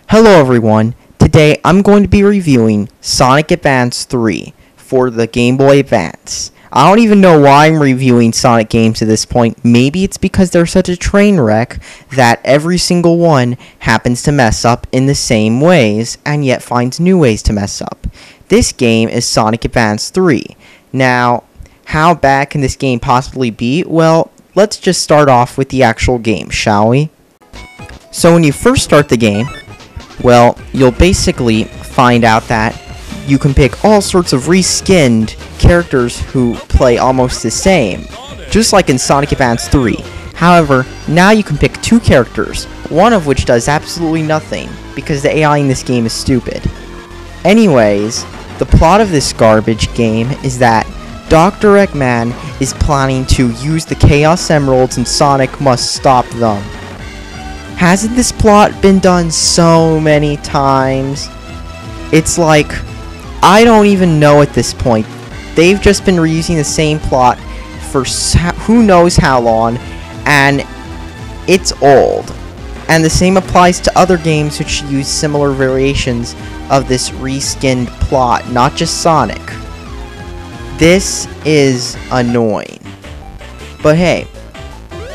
Hello everyone, today I'm going to be reviewing Sonic Advance 3 for the Game Boy Advance. I don't even know why I'm reviewing Sonic games at this point. Maybe it's because they're such a train wreck that every single one happens to mess up in the same ways and yet finds new ways to mess up. This game is Sonic Advance 3. Now, how bad can this game possibly be? Well, let's just start off with the actual game, shall we? So when you first start the game, well, you'll basically find out that you can pick all sorts of reskinned characters who play almost the same, just like in Sonic Advance 3. However, now you can pick two characters, one of which does absolutely nothing, because the AI in this game is stupid. Anyways, the plot of this garbage game is that Dr. Eggman is planning to use the Chaos Emeralds and Sonic must stop them. Hasn't this plot been done so many times? It's like, I don't even know at this point. They've just been reusing the same plot for who knows how long, and it's old. And the same applies to other games which use similar variations of this reskinned plot, not just Sonic. This is annoying. But hey,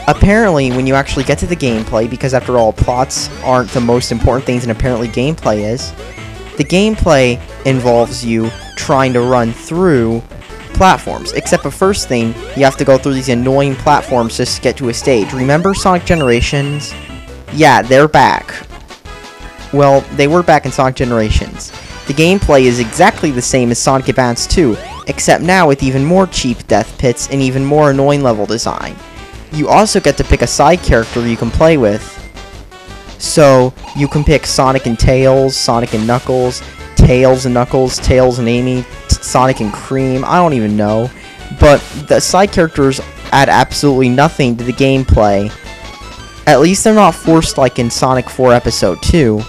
apparently, when you actually get to the gameplay, because after all, plots aren't the most important things and apparently gameplay is, the gameplay involves you trying to run through platforms. Except the first thing, you have to go through these annoying platforms just to get to a stage. Remember Sonic Generations? Yeah, they're back. Well, they were back in Sonic Generations. The gameplay is exactly the same as Sonic Advance 2, except now with even more cheap death pits and even more annoying level design. You also get to pick a side character you can play with. So, you can pick Sonic and Tails, Sonic and Knuckles, Tails and Knuckles, Tails and Amy, Sonic and Cream, I don't even know. But the side characters add absolutely nothing to the gameplay. At least they're not forced like in Sonic 4 Episode 2.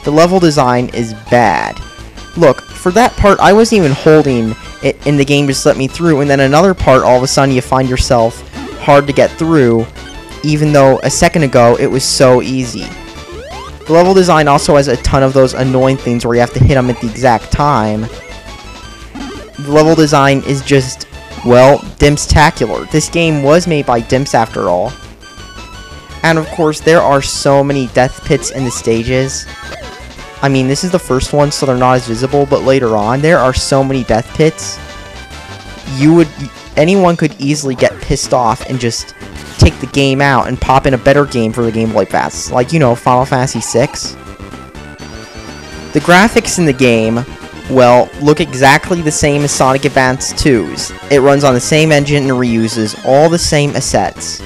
The level design is bad. Look, for that part, I wasn't even holding it in the game just let me through, and then another part, all of a sudden you find yourself hard to get through, even though a second ago it was so easy. The level design also has a ton of those annoying things where you have to hit them at the exact time. The level design is just, well, Dimps-tacular. This game was made by Dimps after all. And of course, there are so many death pits in the stages. I mean, this is the first one, so they're not as visible, but later on, there are so many death pits. Anyone could easily get pissed off and just take the game out and pop in a better game for the Game Boy Advance, like, you know, Final Fantasy VI. The graphics in the game, well, look exactly the same as Sonic Advance 2's. It runs on the same engine and reuses all the same assets.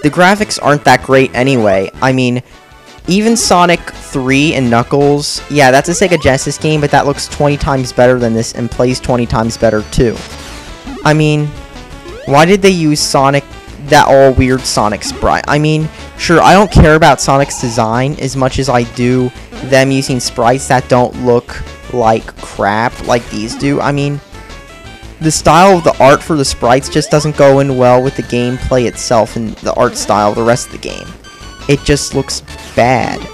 The graphics aren't that great anyway. I mean, even Sonic 3 and Knuckles, yeah, that's a Sega Genesis game, but that looks 20 times better than this and plays 20 times better too. I mean, why did they use that all weird Sonic sprite? I mean, sure, I don't care about Sonic's design as much as I do them using sprites that don't look like crap like these do. I mean, the style of the art for the sprites just doesn't go in well with the gameplay itself and the art style of the rest of the game. It just looks bad.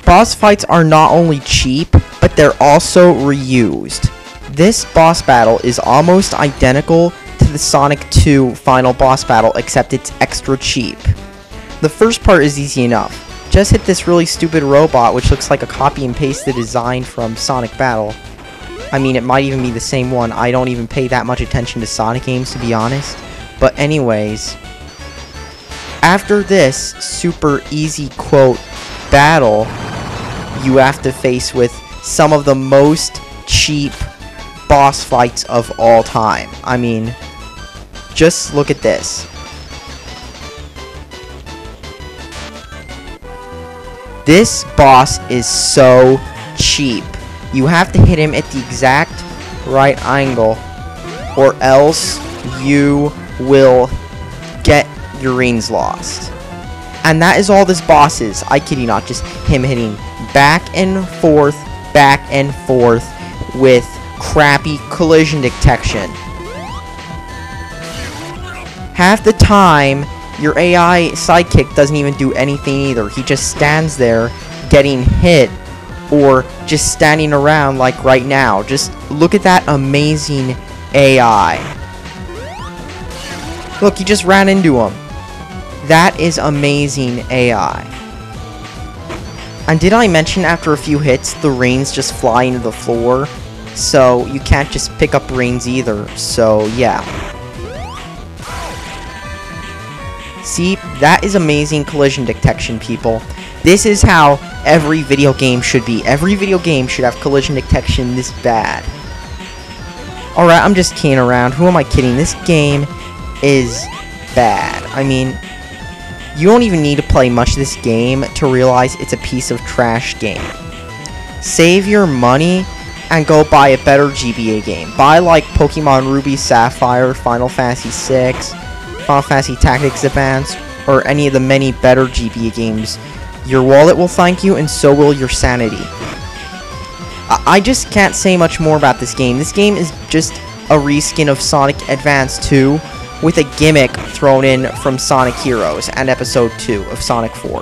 Boss fights are not only cheap, but they're also reused. This boss battle is almost identical to the Sonic 2 final boss battle, except it's extra cheap. The first part is easy enough. Just hit this really stupid robot, which looks like a copy and paste the design from Sonic Battle. I mean, it might even be the same one. I don't even pay that much attention to Sonic games, to be honest. But anyways, after this super easy, quote, battle, you have to face with some of the most cheap boss fights of all time. I mean, just look at this. This boss is so cheap. You have to hit him at the exact right angle, or else you will get your rings lost. And that is all this boss is. I kid you not, just him hitting back and forth with crappy collision detection. Half the time, your AI sidekick doesn't even do anything either. He just stands there getting hit or just standing around like right now. Just look at that amazing AI. Look, he just ran into him. That is amazing AI. And did I mention after a few hits, the rings just fly into the floor? So you can't just pick up rings either. So yeah. See, that is amazing collision detection, people. This is how every video game should be. Every video game should have collision detection this bad. Alright, I'm just kidding around. Who am I kidding? This game is bad. I mean, you don't even need to play much of this game to realize it's a piece of trash game. Save your money and go buy a better GBA game. Buy like Pokemon Ruby Sapphire, Final Fantasy VI, Final Fantasy Tactics Advance, or any of the many better GBA games. Your wallet will thank you, and so will your sanity. I just can't say much more about this game. This game is just a reskin of Sonic Advance 2 with a gimmick thrown in from Sonic Heroes and Episode 2 of Sonic 4.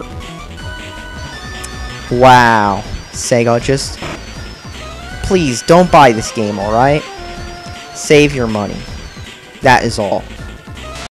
Wow. Sega, just... please, don't buy this game, alright? Save your money. That is all.